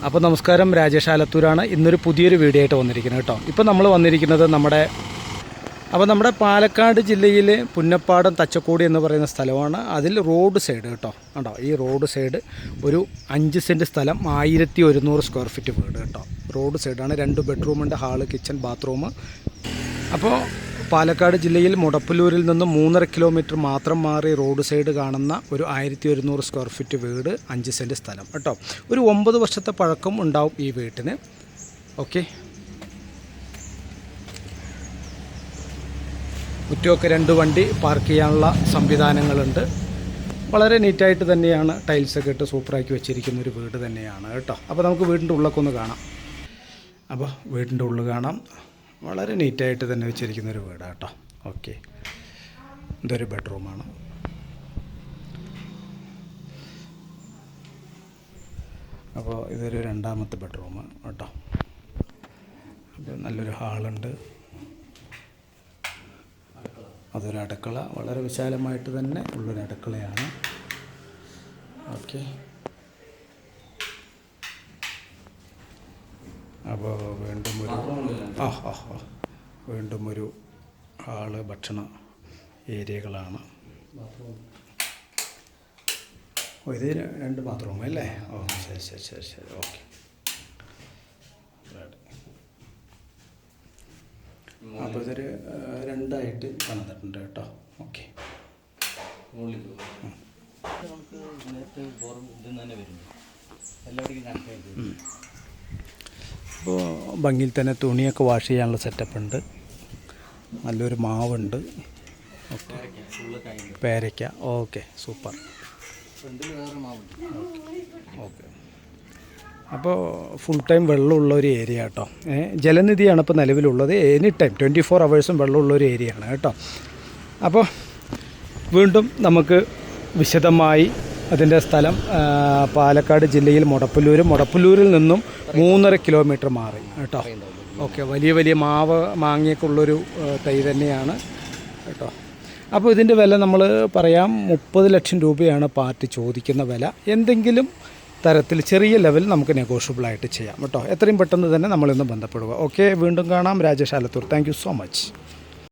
അപ്പോൾ നമസ്കാരം, രാജേഷ് ആലത്തൂരാണ്. ഇന്നൊരു പുതിയൊരു വീഡിയോ ആയിട്ട് വന്നിരിക്കുന്നത് കേട്ടോ. ഇപ്പോൾ നമ്മൾ വന്നിരിക്കുന്നത് നമ്മുടെ പാലക്കാട് ജില്ലയിലെ പുന്നപ്പാടം തച്ചക്കോടി എന്ന് പറയുന്ന സ്ഥലമാണ്. അതിൽ റോഡ് സൈഡ് കേട്ടോ, കണ്ടോ ഈ റോഡ് സൈഡ് ഒരു 5 സെൻറ്റ് സ്ഥലം, 1100 സ്ക്വയർ ഫീറ്റ് വീട് കേട്ടോ. റോഡ് സൈഡാണ്, 2 ബെഡ്റൂമുണ്ട്, ഹാള്, കിച്ചൺ, ബാത്റൂം. അപ്പോൾ പാലക്കാട് ജില്ലയിൽ മുടപ്പല്ലൂരിൽ നിന്ന് 3.5 കിലോമീറ്റർ മാത്രം മാറി റോഡ് സൈഡ് കാണുന്ന ഒരു 1100 സ്ക്വയർ ഫീറ്റ് വീട്, 5 സെൻറ്റ് സ്ഥലം കേട്ടോ. ഒരു 9 വർഷത്തെ പഴക്കം ഉണ്ടാവും ഈ വീട്ടിന്. ഓക്കെ, മുറ്റമൊക്കെ 2 വണ്ടി പാർക്ക് ചെയ്യാനുള്ള സംവിധാനങ്ങളുണ്ട്. വളരെ നീറ്റായിട്ട് തന്നെയാണ് ടൈൽസൊക്കെ ഇട്ട് സൂപ്പറാക്കി വെച്ചിരിക്കുന്നൊരു വീട് തന്നെയാണ് കേട്ടോ. അപ്പോൾ നമുക്ക് വീടിൻ്റെ ഉള്ളൊക്കെ ഒന്ന് കാണാം. അപ്പോൾ വീടിൻ്റെ ഉള്ളിൽ കാണാം, വളരെ നീറ്റായിട്ട് തന്നെ വെച്ചിരിക്കുന്നൊരു വീടാണ് കേട്ടോ. ഓക്കെ, ഇതൊരു ബെഡ്റൂമാണ്. അപ്പോൾ ഇതൊരു 2ാമത്തെ ബെഡ്റൂം കേട്ടോ. അപ്പോൾ നല്ലൊരു ഹാളുണ്ട്, അതൊരു അടുക്കള, വളരെ വിശാലമായിട്ട് തന്നെ ഉള്ളൊരു അടുക്കളയാണ്. ഓക്കെ, അപ്പോൾ വീണ്ടും ഒരു ഹാള്, ഭക്ഷണ ഏരിയകളാണ്. ഇത് 2 ബാത്റൂം അല്ലേ? ഓ ശരി. ഓക്കെ, അപ്പോൾ ഇതൊരു 2ആയിട്ട് പണിതിട്ടുണ്ട് കേട്ടോ. ഓക്കെ, അപ്പോൾ ഭംഗിയിൽ തന്നെ തുണിയൊക്കെ വാഷ് ചെയ്യാനുള്ള സെറ്റപ്പ് ഉണ്ട്. നല്ലൊരു മാവുണ്ട്. പേരയ്ക്ക. Okay, super. ഓക്കെ, അപ്പോൾ ഫുൾ ടൈം വെള്ളമുള്ള ഒരു ഏരിയ കേട്ടോ. ജലനിധിയാണ് ഇപ്പോൾ നിലവിലുള്ളത്. എനി ടൈം 24 അവേഴ്സും വെള്ളമുള്ളൊരു ഏരിയയാണ് കേട്ടോ. അപ്പോൾ വീണ്ടും നമുക്ക് വിശദമായി അതിൻ്റെ സ്ഥലം പാലക്കാട് ജില്ലയിൽ മുടപ്പല്ലൂരിൽ നിന്നും 3.5 കിലോമീറ്റർ മാറി കേട്ടോ. ഓക്കെ, വലിയ മാങ്ങയൊക്കെ ഉള്ളൊരു തൈ തന്നെയാണ് കേട്ടോ. അപ്പോൾ ഇതിൻ്റെ വില നമ്മൾ പറയാം, 30 ലക്ഷം രൂപയാണ് പാർട്ടി ചോദിക്കുന്ന വില. എന്തെങ്കിലും തരത്തിൽ ചെറിയ ലെവൽ നമുക്ക് നെഗോഷ്യബിളായിട്ട് ചെയ്യാം കേട്ടോ. എത്രയും പെട്ടെന്ന് തന്നെ നമ്മളിന്ന് ബന്ധപ്പെടുക. ഓക്കെ, വീണ്ടും കാണാം. Rajesh Alathur. Thank you so much.